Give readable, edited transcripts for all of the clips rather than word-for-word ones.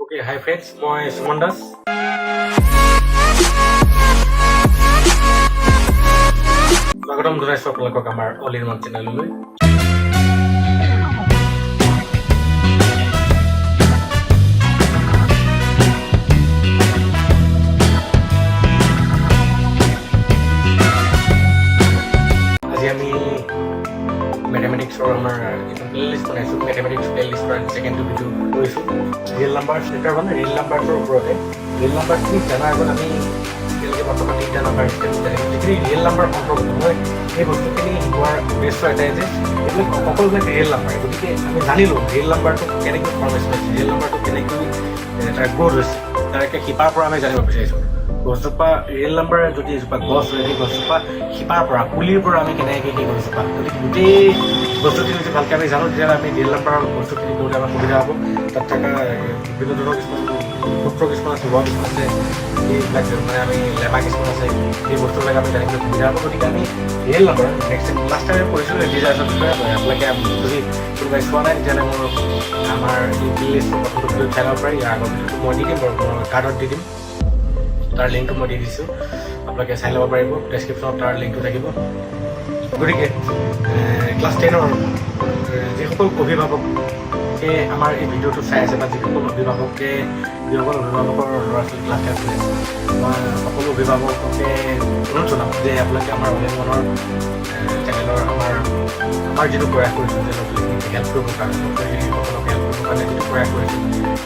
Okay, hi friends, মই সুমন দাস। স্বাগতম জনাইছোঁ আপোনালোকক আমাৰ অল ইন ওৱান চেনেললৈ। আজি আমি মেথমেটিক্সৰ আমাৰ প্লেলিষ্ট বনাইছোঁ। মেথমেটিক্স প্লেলিষ্টৰ ছেকেণ্ড ভিডিঅ' কৰিছোঁ। ৰিয়েল নাম্বাৰ চেপ্টাৰ মানে ৰিয়েল নাম্বাৰটোৰ ওপৰতে। ৰিয়েল নাম্বাৰখিনি জনাৰ আগত আমি এতিয়ালৈকে বৰ্তমান 3টা নাম্বাৰ যিখিনি ৰিয়েল নাম্বাৰ অন্তৰ্গত হয় সেই বস্তুখিনি শিকোৱাৰ উদ্দেশ্য এটাই যে এইবিলাক সকলোবিলাক ৰিয়েল নাম্বাৰ। গতিকে আমি জানিলোঁ ৰিয়েল নাম্বাৰটো কেনেকৈ ফৰ্মেশ্যন হৈছে, ৰিয়েল নাম্বাৰটো কেনেকৈ তাৰ গ্ৰ'থ হৈছে, তাৰ একে শিপাৰ পৰা আমি জানিব বিচাৰিছোঁ। গছজোপা ৰিয়েল নাম্বাৰ যদি এজোপা গছ হয় সেই গছজোপা শিপাৰ পৰা পুলিৰ পৰা আমি কেনেকৈ সেই গছজোপা, গতিকে গোটেই বস্তুখিনি যদি ভালকৈ আমি জানো তেতিয়াহ'লে আমি ৰিয়েল নাম্বাৰৰ বস্তুখিনি কৰোঁতে আমাৰ সুবিধা হ'ব। তাত থকা বিভিন্ন ধৰণৰ কিছুমান সূত্ৰ কিছুমান আছে, ল কিছুমান আছে, এইবিলাক মানে আমি লেমা কিছুমান আছে, সেই বস্তুবিলাক আমি জানিবলৈ সুবিধা হ'ব। গতিকে আমি real number next last time পঢ়িছিলোঁ ইণ্টিজাৰ্ছৰ বিষয়ে। আপোনালোকে যদি কোনোবাই চোৱা নাই তেতিয়াহ'লে মোৰ আমাৰ এই প্লেলিষ্টৰ প্ৰথমটো ভিডিঅ' চাই ল'ব পাৰি। ইয়াৰ আগৰ ভিডিঅ'টো মই দি দিম বাৰু, মই কাৰ্ডত দি দিম, তাৰ লিংকটো মই দি দিছোঁ, আপোনালোকে চাই ল'ব পাৰিব। ডেছক্ৰিপশ্যনত তাৰ লিংকটো থাকিব। গতিকে ক্লাছ 10ৰ যিসকল অভিভাৱকে আমাৰ এই ভিডিঅ'টো চাই আছে বা যিসকল অভিভাৱকৰ ল'ৰা ছোৱালী ক্লাছ 10 কৰি আছে, মই সকলো অভিভাৱককে অনুৰোধ জনাম যে আপোনালোকে আমাৰ অল ইন ওৱানৰ চেনেলৰ আমাৰ যিটো প্ৰয়াস কৰিছোঁ যে ল'ৰা ছোৱালীখিনিক হেল্প কৰিবৰ কাৰণে, সকলোকে হেল্প কৰিবৰ কাৰণে যিটো প্ৰয়াস কৰিছোঁ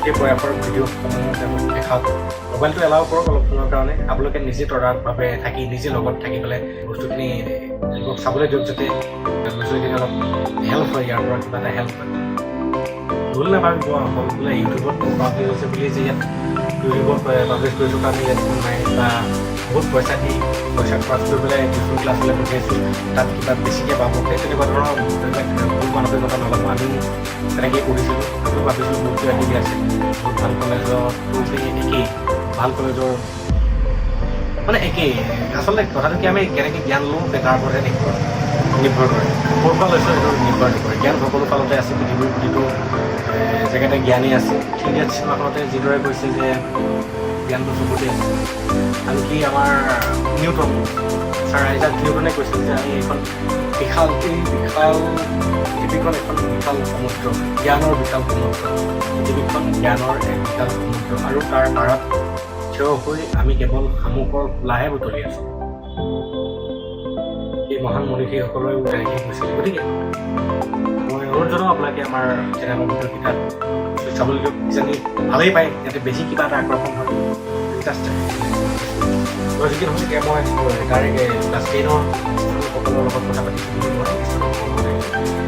সেই প্ৰয়াসৰ ভিডিঅ'সমূহ তেওঁলোক দেখাওক। মোবাইলটো এলাও কৰক অলপ সময়ৰ কাৰণে। আপোনালোকে নিজে তদাৰকভাৱে থাকি নিজে লগত থাকি পেলাই বস্তুখিনি চাবলৈ দিয়ক, যাতে ল'ৰা ছোৱালীখিনি অলপ হেল্প হয়, ইয়াৰ পৰা কিবা এটা হেল্প হয়। ভুল নাভাবিব অকল বোলে ইউটিউবত পাব্লিছ হৈছে বুলি যে ইয়াত ইউটিউবত পাব্লিছ কৰিছোঁ কাৰণে ইয়াত কোনো নাই, বা বহুত পইচা খৰচ কৰি পেলাই টিউশ্যন ক্লাছলৈ পঠিয়াইছোঁ তাত কিবা বেছিকৈ পাব, তেনেকুৱা ধৰণৰ ভুল মানসিকতা নল'ব। আমি তেনেকেই পঢ়িছিলোঁ, আমিও ভাবিছিলোঁ বহুত কিবা কিবি আছে, বহুত ভাল কলেজতো একেই, ভাল কলেজৰ মানে একেই। আচলতে কথাটো কি, আমি কেনেকৈ জ্ঞান লওঁ তাৰ ওপৰতহে নিৰ্ভৰ কৰে, ক'ৰ পৰা লৈছোঁ সেইটো নিৰ্ভৰ নকৰে। জ্ঞান সকলো ফালতে আছে, পৃথিৱীৰ প্ৰতিটো জেগাতে জ্ঞানেই আছে। থ্ৰী ইডিয়টছ চিনেমাখনতে যিদৰে কৈছে যে জ্ঞানটো চবতে আছে। আনকি আমাৰ নিউটন, ছাৰ আইজাক নিউটনে কৈছিল যে আমি এইখন বিশাল পৃথিৱীখন এখন বিশাল সমুদ্ৰ, জ্ঞানৰ বিশাল সমুদ্ৰ, পৃথিৱীখন জ্ঞানৰ এক বিশাল সমুদ্ৰ, আৰু তাৰ পাৰত থিয় হৈ আমি কেৱল শামুকৰ খোলাহে বুটলি আছোঁ। এই মহান মনীষীসকলেও তেনেকৈ কৈছিল। গতিকে মই অনুৰোধ জনাওঁ আপোনালোকে আমাৰ চেনেলৰ ভিডিঅ'কেইটা চাবলৈ দিয়ক, কিজানি ভালেই পায়, ইয়াতে বেছি কিবা এটা আকৰ্ষণ হয়। জাষ্ট যিখিনি হৈছে মই ডাইৰেক্ট ক্লাছ 10ৰ সকলৰ লগত কথা পাতিছোঁ বুলি মই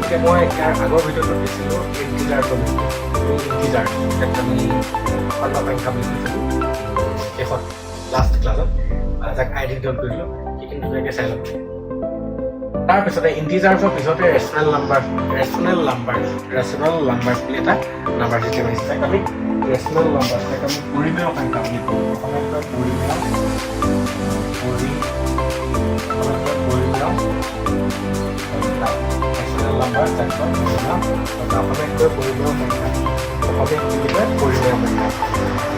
এতিয়া মই ইয়াৰ আগৰ ভিডিঅ'টো দিছিলোঁ ইণ্টিজাৰ্ছৰ ইণ্টিজাৰ, যাক আমি কৰ্ণ সংখ্যা বুলি কৈছিলোঁ শেষত লাষ্ট ক্লাছত, যাক আইডেণ্টিফাই কৰিছিলোঁ, সেইখিনি ধুনীয়াকৈ চাই ল'ব। তাৰপিছতে ইণ্টিজাৰ্ছৰ পিছতে ৰেচনেল নাম্বাৰ বুলি এটা নাম্বাৰ চিষ্টেম আহিছে, তাক আমি ৰেচনেল নাম্বাৰ, তাক আমি পৰিমেয় সংখ্যা বুলি কওঁ। অসমীয়াত পৰিমেয় ৰেচনেল নাম্বাৰ, যাক অসমীয়াত পৰিমেয় সংখ্যা, অসমীয়াত কি বুলি কয় পৰিমেয় সংখ্যা।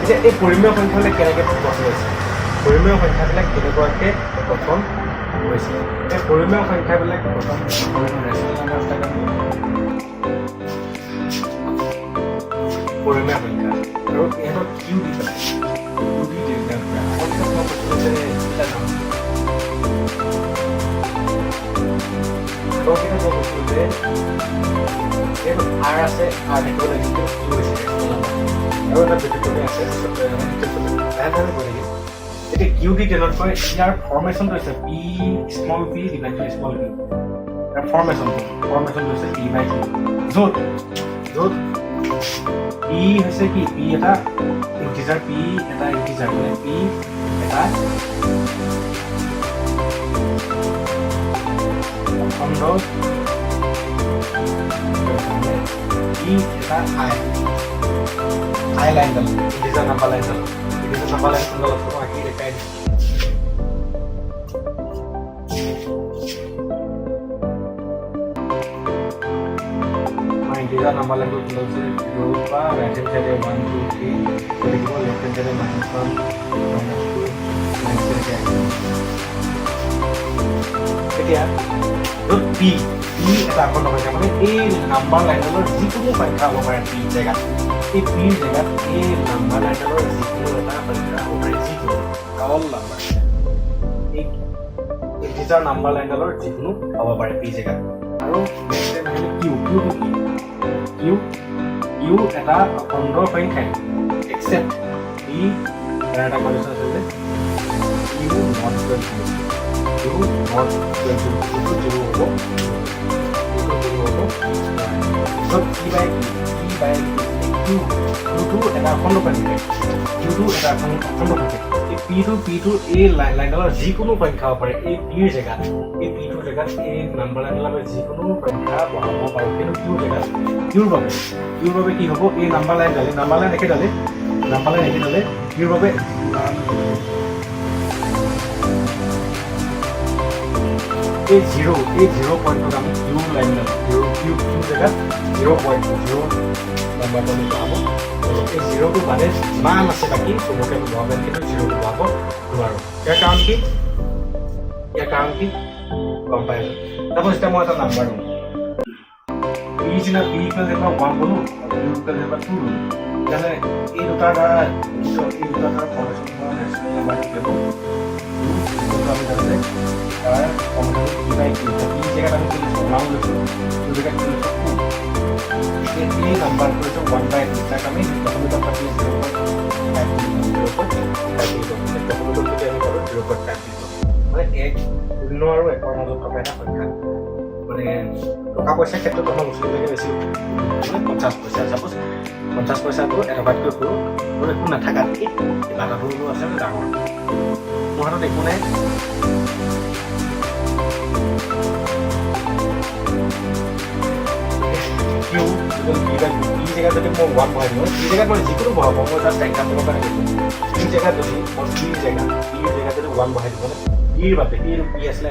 এতিয়া এই পৰিমেয় সংখ্যাবিলাক কেনেকৈ গঠন হৈছে, পৰিমেয় সংখ্যাবিলাক কেনেকুৱাকৈ গঠন হৈছে, এই পৰিমেয় সংখ্যাবিলাক গঠন ৰেচনেল নাম্বাৰ, তাক আমি পৰিমেয় সংখ্যা, আৰু ইহঁতৰ কিউ দি পেলাই আৰ আছে, আৰ দেখিব লাগিছিল কিউ হৈছে আৰু এটা ব্যতিক্ৰমী আছে। এতিয়া কিউ ডি টেনত কয় ইয়াৰ ফৰ্মেশ্যনটো হৈছে পি স্মল পি ডিভাইড বাই স্মল পি। ইয়াৰ ফৰ্মেশ্যনটো হৈছে পি বাই কিউ, য'ত পি হৈছে কি, পি এটা ইণ্টিজাৰ, মানে পি এটা অখণ্ড, পি এটা আই লাইনডাল, ইণ্টিজাৰ নাম্বাৰ লাইনডাল আঁকি দেখাই দিছোঁ। ইণ্টিজাৰ নাম্বাৰ লাইনটো লৈছে 0 পৰা ৰাইট হেণ্ড চাইডে 1 2 3 1 minus 2 minus এতিয়া য'ত p এটা অখণ্ড সংখ্যা মানে এই নাম্বাৰ লাইনডালৰ যিকোনো সংখ্যা হ'ব পাৰে p জেগাত এই p জেগাত এই নাম্বাৰ লাইনডালৰ যিকোনো এটা সংখ্যা হ'ব পাৰে যিকোনো অল নাম্বাৰ এই ইন্টিজাৰ নাম্বাৰ লাইনডালৰ যিকোনো হ'ব পাৰে p জেগাত আৰু নেক্সট টাইম আহিলে q এটা অখণ্ড সংখ্যা except p এটা কন্ডিশন আছে যে q not equal to 0 হ'ব so p by q এটা অখণ্ড সংখ্যা q2 এটা অখণ্ড সংখ্যা এই p2 এই লাইনডালৰ যিকোনো সংখ্যা হ'ব পাৰে এই p ৰ জেগাত এই p2 জেগাত এই নাম্বাৰ লাইনডালৰ যিকোনো সংখ্যা বহাব পাৰোঁ কিন্তু q জেগাত q ৰ বাবে কি হ'ব এই নাম্বাৰ লাইন একেডালে q ৰ বাবে এই 0 পইণ্টত আমি q লাইন q জেগাত 0.0 নাম্বাৰটো আমি পাব এই 0টো বাদে যিমান আছে বাকী চবকে বহাব কিন্তু 0টো বহাব নোৱাৰোঁ ইয়াৰ কাৰণ কি গম পাই তাপো এতিয়া মই এটা নাম্বাৰ দিম p ইকুৱেল যেনিবা 1 বলো q ইকুৱেল যেনিবা 2 বলো তেনে এই দুটাৰ দ্বাৰা ফৰ্মেশ্যন কৰা নেশ্যনেল নাম্বাৰটো দিব আমি জানো যে তাৰ ফৰ্মেশ্যন p বাই q p জেগাত আমি কি লৈছোঁ 1 লৈছোঁ q জেগাত কি লৈছোঁ 2 এই নাম্বাৰটো হৈছে 1 বাই 2 তাক আমি প্ৰথমে পাতি 0.5 মানে 1 শূন্য আৰু 1ৰ মাজত থকা এটা সংখ্যা মানে টকা পইচাৰ ক্ষেত্ৰত আমাৰ বস্তুবিলাকে বেছি মানে 50 পইচা চাপোজ 50 পইচাটো এটকাতকৈ সৰু আৰু একো নাথাকাতকৈ কিবা এটা সৰু আছে ডাঙৰ মোৰ হাতত একো নাই q জেগাত যদি মই 1 বহাই দিওঁ p জেগাত মই যিকোনো বহাব মই জাষ্ট এক্সাম্পলৰ কাৰণে কৈছোঁ p জেগাত যদি মই p জেগাত যদি 1 বহাই দিওঁ মানে p বাবে p আছিলে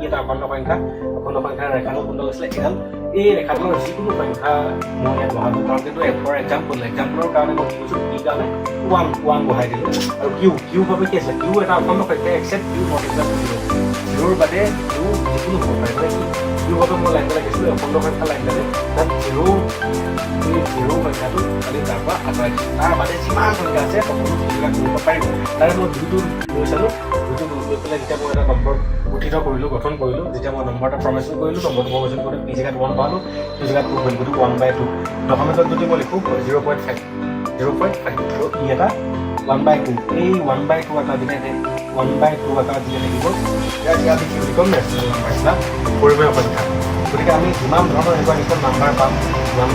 এটা অখণ্ড সংখ্যাৰ ৰেখাডাল কোনডাল আছিলে এডাল এই ৰেখাডালৰ যিকোনো সংখ্যা মই ইয়াত বহাব পাৰোঁ কিন্তু ফৰ এক্সাম্পলৰ কাৰণে মই কি কৈছোঁ p কাৰণে 1 বহাই দিলোঁ আৰু q বাবে কি আছিলে q এটা অখণ্ড সংখ্যা except q not equal to 0 0ৰ বাদে q যিকোনো হ'ব পাৰে মানে কি q বাবে মই লাইনডাল ৰাখিছিলোঁ অখণ্ড সংখ্যা লাইনডালে তাত 0 সংখ্যাটো খালি তাৰ পৰা আঁতৰাই দিছোঁ তাৰ বাদে যিমান সংখ্যা আছে সকলো সেইবিলাক কৰিব পাৰিব তাৰে মই দুটো লৈ চালোঁ দুটো লৈ পেলাই যেতিয়া মই এটা নম্বৰ গঠন কৰিলোঁ যেতিয়া মই নম্বৰ এটা ফৰ্মেশ্যন কৰিলোঁ নম্বৰটো ফৰ্মেশ্যন কৰি p জেগাত 1 পালোঁ q জেগাত 2 পালোঁ গতিকে 1/2 ডকুমেণ্টত যদি মই লিখোঁ 0.5 আৰু ই এটা 1/2 এই 1/2 এটা দিলে 1/2 এটা দিলে থাকিব ইয়াত কি বুলি ক'ম নেশ্যনেল নাম্বাৰ এটা পৰিমেয় সংখ্যা গতিকে আমি যিমান ধৰণৰ এনেকুৱা নাম্বাৰ পাম 1/2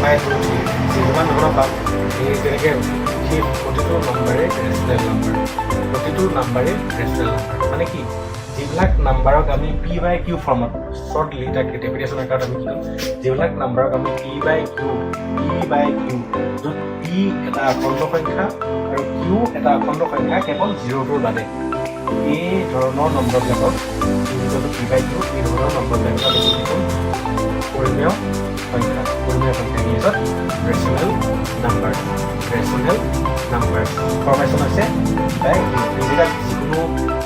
যিমান ধৰণৰ পাম এই তেনেকৈ সেই প্ৰতিটো নাম্বাৰে ৰেচনেল নাম্বাৰ মানে কি যিবিলাক নাম্বাৰক আমি p বাই q ফৰ্মত শ্বৰ্টলি তাক ডেফিনেশ্যনৰ কাৰণে আমি কি ক'ম যিবিলাক নাম্বাৰক আমি p বাই q য'ত p এটা অখণ্ড সংখ্যা আৰু q এটা অখণ্ড সংখ্যা কেৱল 0টোৰ বাদে এই ধৰণৰ নম্বৰবিলাকক p বাই q এই ধৰণৰ নম্বৰবিলাকক আমি কি ক'ম পৰিমেয় সংখ্যা ইংলিছত ৰেচনেল নাম্বাৰ ফৰ্মেশ্যন আছে তাই p জেগাত যিকোনো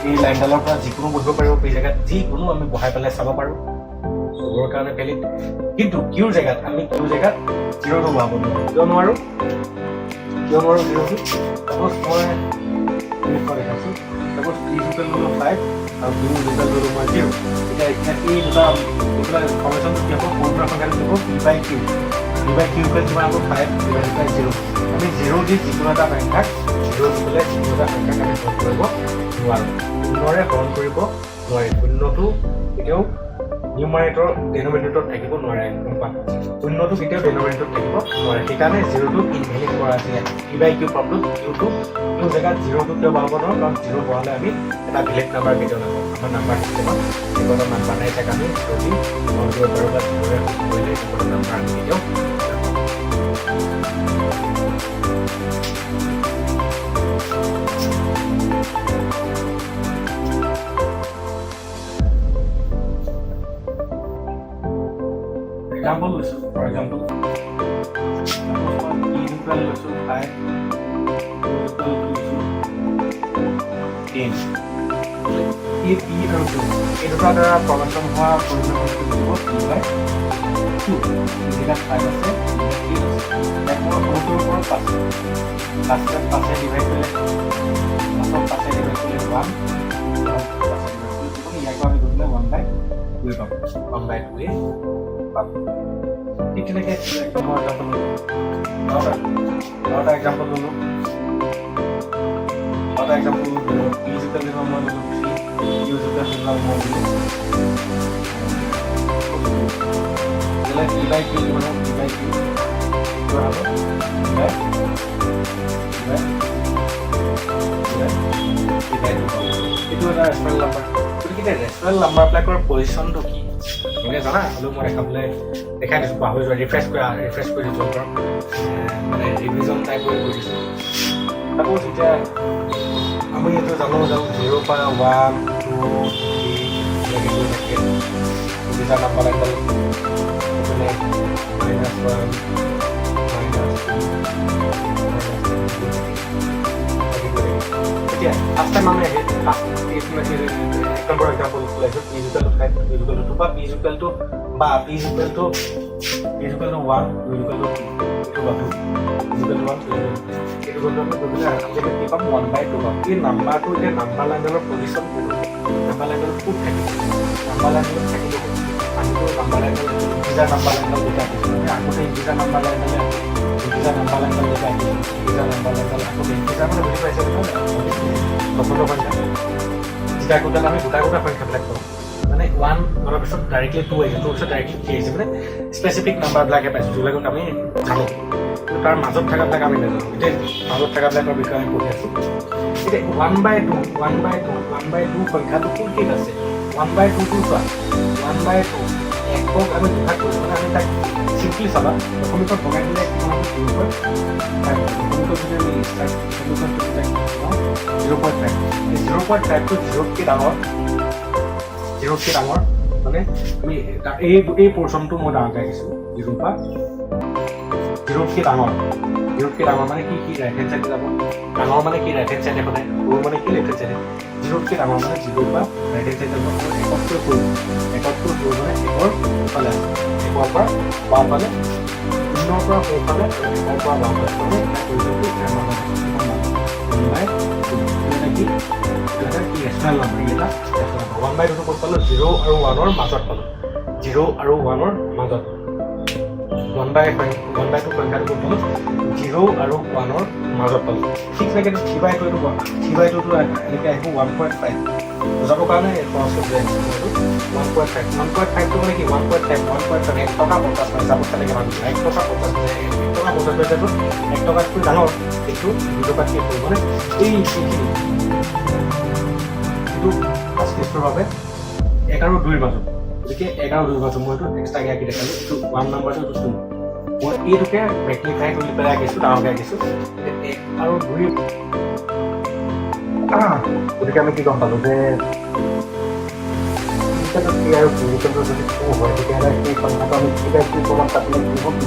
এই লাইনডালৰ পৰা যিকোনো বুজিব পাৰিব p জেগাত যিকোনো আমি বহাই পেলাই চাব পাৰোঁ চবৰ কাৰণে ভেলিড কিন্তু q জেগাত 0টো বহাব নোৱাৰোঁ কিয় নোৱাৰোঁ 0টো চাপ'জ মই দেখাইছোঁ চাপ'জ p ইকুৱেল টু 5 আৰু q ইকুৱেল টু 0 এতিয়া এই দুটা ফৰ্মেশ্যনটো কি হ'ব পৰিমেয় সংখ্যাটো কি হ'ব p বাই q ইকুৱেল যিমান হ'ব 5 ডিভাইডেড বাই 0 আমি 0 দি যিকোনো এটা সংখ্যাক 0 দি পেলাই যিকোনো এটা সংখ্যাক আমি হৰণ কৰিব নোৱাৰোঁ শূন্যৰে হৰণ কৰিব নোৱাৰি শূন্যটো কেতিয়াও নিউমাৰেটৰ ডেনমিনেটৰত থাকিব নোৱাৰে শূন্যটো কেতিয়াও ডেনমিনেটৰত থাকিব নোৱাৰে সেইকাৰণে 0টোক ইনভেলিড কৰা আছে p বাই q ফৰ্মটোত q জেগাত 0টো কিয় বহাব নোৱাৰোঁ কাৰণ 0 বহালে আমি এটা ভেলিড নাম্বাৰ কেতিয়াও নাপাওঁ আমাৰ নাম্বাৰ চিষ্টেমত এনেকুৱা নাম্বাৰ নাই তাক আমি 0 দি হৰণ কৰিব পাৰোঁ বা 0ৰে কৰিলে এনেকুৱা নাম্বাৰ আমি কেতিয়াও example লৈছোঁ for example suppose মই p equal লৈছোঁ 5 q equal লৈছোঁ 10 এই p আৰু q এই দুটাৰ দ্বাৰা প্ৰদৰ্শন হোৱা পৰিমাণটো দিব p/2 যেটা 5 আছে এক সৰুটোৰ ওপৰত 5 5 ডিভাইড কৰিলে 5 ডিভাইড কৰিলে 1 ইয়াক আমি ধৰিলে 1/2 পাব 1/2 পাব ঠিক তেনেকৈ মই এক্সাম্পল ললোঁ other example musical number 3 musical number 1 like e by q barabar itu ada rational number jadi kita rational number apply কৰাৰ পজিশনটো কি মানে জানা হলো মই দেখাই দিছো পাহৰি যোৱা ৰিফ্ৰেছ কৰি দিছো মানে ৰিভিজন টাইপ কৰি দিছো suppose এটা আমি এইটো জানো 0 পৰা 1 2 3 লৈকে গৈ থাকে এটা নাম্বাৰ এডাল এখানে -1 এতিয়া ফার্স্ট টাইম আমি ফার্স্ট এক্সাম্পল লৈছো p = 5 p = 2 বা p = 1 p = 2 itu bagus juga 1 itu benar benar jadi kita 1/2 tapi number itu dia number lainnya position number lainnya put number lainnya itu number lainnya bisa number lainnya kita aku bisa number lainnya bisa number lainnya kita bisa number lainnya aku bisa mana beri price itu betul kan jika aku dalam itu aku dapat kebetulan মানে 1 কৰাৰ পিছত directly 2 আহিছে তোৰ পিছত directly 3 আহিছে মানে specific নাম্বাৰবিলাকে পাইছোঁ যিবিলাকক আমি জানো তাৰ মাজত থকাবিলাক আমি নাজানো এতিয়া মাজত থকাবিলাকৰ বিষয়ে আমি পঢ়ি আছোঁ এতিয়া 1/2 সংখ্যাটো কোন কেইত আছে 1/2 টো চোৱা 1/2 একক আমি দুভাগ কৰিছোঁ মানে আমি তাক চিম্পলি চাবা প্ৰথমতে ভগাই দিলে কিমান হ'ব 0.5 টো 0 কে ডাঙৰ 0 কে ডাঙৰ মানে আমি এই পোৰচনটো মই ডাঙৰ কৰিছো 0 পৰা 0 কে ডাঙৰ মানে কি ৰাইট হেণ্ড সাইডে যাব ডাঙৰ মানে কি ৰাইট হেণ্ড সাইডে সদায় সৰু মানে কি লেফট হেণ্ড সাইডে 0 কে ডাঙৰ মানে 0 পৰা ৰাইট হেণ্ড সাইডে যাব একতকৈ সৰু মানে একৰ ফালে আছে একৰ পৰা বাওঁ ফালে শূন্যৰ পৰা সোঁ ফালে একৰ পৰা বাওঁ ফালে মানে কি ৰেচনেল নাম্বাৰ এটা 1/2 টো ক'ত পালো 0 আৰু 1 ৰ মাজত পালো 0 আৰু 1 ৰ মাজত 1/2 সংখ্যাটো ক'ত পালো 0 আৰু 1 ৰ মাজত পালো ঠিক তেনেকৈ 3/2 টো এনেকৈ আহিব 1.5 বুজাবৰ কাৰণে খৰচটো দিয়ে 1.5 টো মানে কি 1.5 1 টকা 50 পইচা বস্তা লাগে মানুহ 1 টকা 50 পইচাটো 1 টকাতকৈ ডাঙৰ এইটো 2 টকাতকৈ সৰু মানে এইখিনি ফাৰ্ষ্ট কেছটোৰ বাবে 1 আৰু 2 ৰ মাজত গতিকে 1 আৰু 2 ৰ মাজত মই এইটো এক্সট্ৰাকৈ আঁকি দেখালোঁ এইটো 1 নাম্বাৰটো এইটো 2 মই এইটোকে মেগনিফাই কৰি পেলাই আঁকিছোঁ ডাঙৰকৈ আঁকিছোঁ 1 আৰু 2 গতিকে আমি কি গম পালোঁ যে আৰু যদি হয় তেতিয়াহ'লে সেই সংখ্যাটো আমি কি প্ৰমাণ পাতিলে কি হ'ব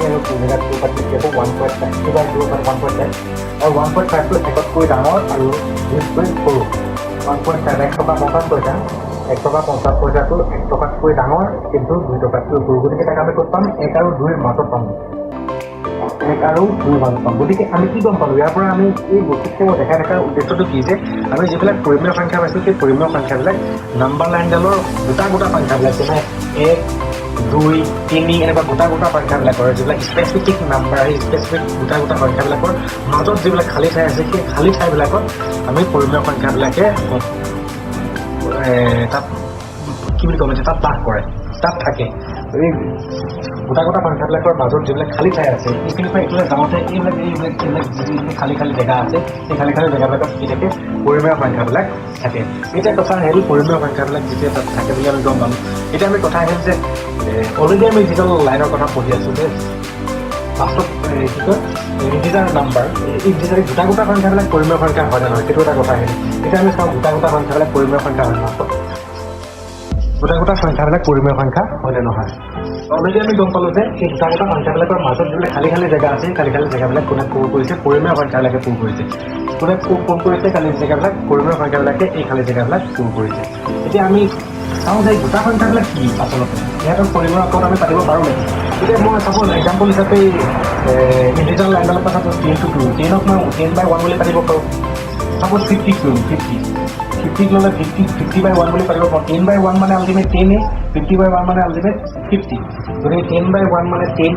আৰু 2 পাতিলে 1.5 আৰু 1.5 টো একতকৈ ডাঙৰ আৰু 2তকৈ সৰু 1.5 1 টকা 50 পইচা 1 টকা 50 পইচাটো 1 টকাতকৈ ডাঙৰ কিন্তু 2 টকাতকৈ সৰু গতিকে তাক আমি ক'ত পাম 1 আৰু 2 ৰ মাজত পাম 1 আৰু 2 ৰ মাজত পাম গতিকে আমি কি গম পালোঁ ইয়াৰ পৰা আমি এই বস্তুটো দেখাই থকাৰ উদ্দেশ্যটো কি যে আমি যিবিলাক পৰিমেয় সংখ্যা পাইছোঁ সেই পৰিমেয় সংখ্যাবিলাক নাম্বাৰ লাইনডালৰ গোটা সংখ্যাবিলাক যেনে 1 2 3 এনেকুৱা গোটা সংখ্যাবিলাকৰ যিবিলাক স্পেচিফিক নাম্বাৰ সেই স্পেচিফিক গোটা সংখ্যাবিলাকৰ মাজত যিবিলাক খালী ঠাই আছে সেই খালী ঠাইবিলাকত আমি পৰিমেয় সংখ্যাবিলাকে তাত কি বুলি ক'ম তাত বাস কৰে তাত থাকে এই গোটা সংখ্যাবিলাকৰ মাজত যিবিলাক খালী ঠাই আছে এইখিনিৰ পৰা এইফালে যাওঁতে এইবিলাক খালী জেগা আছে সেই খালী জেগাবিলাকত কি থাকে পৰিমেয় সংখ্যাবিলাক থাকে এতিয়া কথা আহিল পৰিমেয় সংখ্যাবিলাক যেতিয়া তাত থাকে বুলি আমি গম পালোঁ এতিয়া আমি কথা আহিল যে অলৰেডি আমি যিটো লাইনৰ কথা পঢ়ি আছোঁ যে বাস্তৱ কি কয় ইণ্টিজাৰ নাম্বাৰ ইণ্টিজাৰ গোটা সংখ্যাবিলাক পৰিমেয় সংখ্যা হয় নে নহয় সেইটো এটা কথা আহিল এতিয়া আমি চাওঁ গোটা সংখ্যাবিলাক পৰিমেয় সংখ্যা হয় নহয় গোটা সংখ্যাবিলাক পৰিমেয় সংখ্যা হয় নে নহয় অলৰেডি আমি গম পালোঁ যে সেই গোটা সংখ্যাবিলাকৰ মাজত যিবিলাক খালী জেগা আছে খালী জেগাবিলাক কোনে পূৰ কৰিছে পৰিমেয় সংখ্যাবিলাকে পূৰ কৰিছে কোনে পূৰণ কৰিছে খালী জেগাবিলাক, পৰিমেয় সংখ্যাবিলাকে এই খালী জেগাবিলাক পূৰণ কৰিছে। এতিয়া আমি চাওঁ যে গোটা সংখ্যাবিলাক কি আচলতে, সিহঁতৰ পৰিমেয়ৰ ওপৰত আমি পাতিব পাৰোঁ নেকি? এতিয়া মই চাপ'জ এক্সাম্পল হিচাপে ইণ্টিজাৰ লাইনডালৰ পৰা 10 to 2, 10ক মই 10/1 বুলি পাতিব পাৰোঁ। চাপ'জ 50ক ল'ম, 50ক ল'লে 50/1 বুলি পাতিব পাৰোঁ। 10/1 মানে আল্টিমেট 10, 50/1 মানে আল্টিমেট 50। গতিকে 10/1 মানে 10,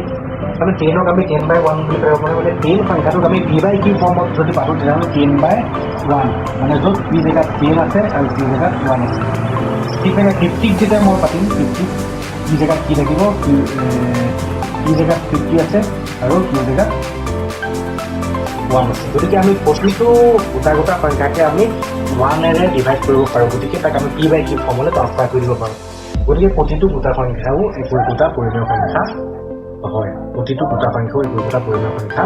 মানে 10ক আমি 10/1 বুলি পাতিব পাৰোঁ। মানে 10 সংখ্যাটোক আমি p/q ফৰ্মত যদি পাতোঁ তেতিয়াহ'লে 10/1, মানে য'ত p জেগাত 10 আছে আৰু q জেগাত 1 আছে। ঠিক তেনেকৈ 50ক যেতিয়া মই পাতিম, 50ক p জেগাত কি থাকিব, p জেগাত 50 আছে আৰু q জেগাত 1 আছে। গতিকে আমি প্ৰতিটো গোটা সংখ্যাকে আমি 1এৰে ডিভাইড কৰিব পাৰোঁ। গতিকে তাক আমি p/q ফৰ্মলৈ ট্ৰান্সফাৰ কৰি দিব পাৰোঁ। গতিকে প্ৰতিটো গোটা সংখ্যাও একো একোটা পৰিমেয় সংখ্যা হয়। প্ৰতিটো গোটা সংখ্যাও একো একোটা পৰিমেয় সংখ্যা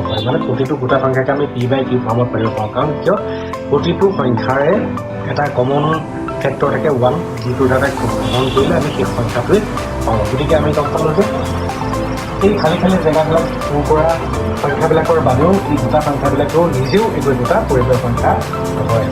হয়। মানে প্ৰতিটো গোটা সংখ্যাকে আমি p/q ফৰ্মত পাতিব পাৰোঁ। কাৰণ কিয়, প্ৰতিটো সংখ্যাৰে এটা কমন ফেক্টৰ থাকে 1, যিটো দ্বাৰা গ্ৰহণ কৰিলে আমি সেই সংখ্যাটোৱে পাওঁ। গতিকে আমি গম পালোঁ যে এই খালী জেগাবিলাক পূৰ কৰা সংখ্যাবিলাকৰ বাদেও এই গোটা সংখ্যাবিলাকেও নিজেও একো একোটা পৰিমেয় সংখ্যা হয়।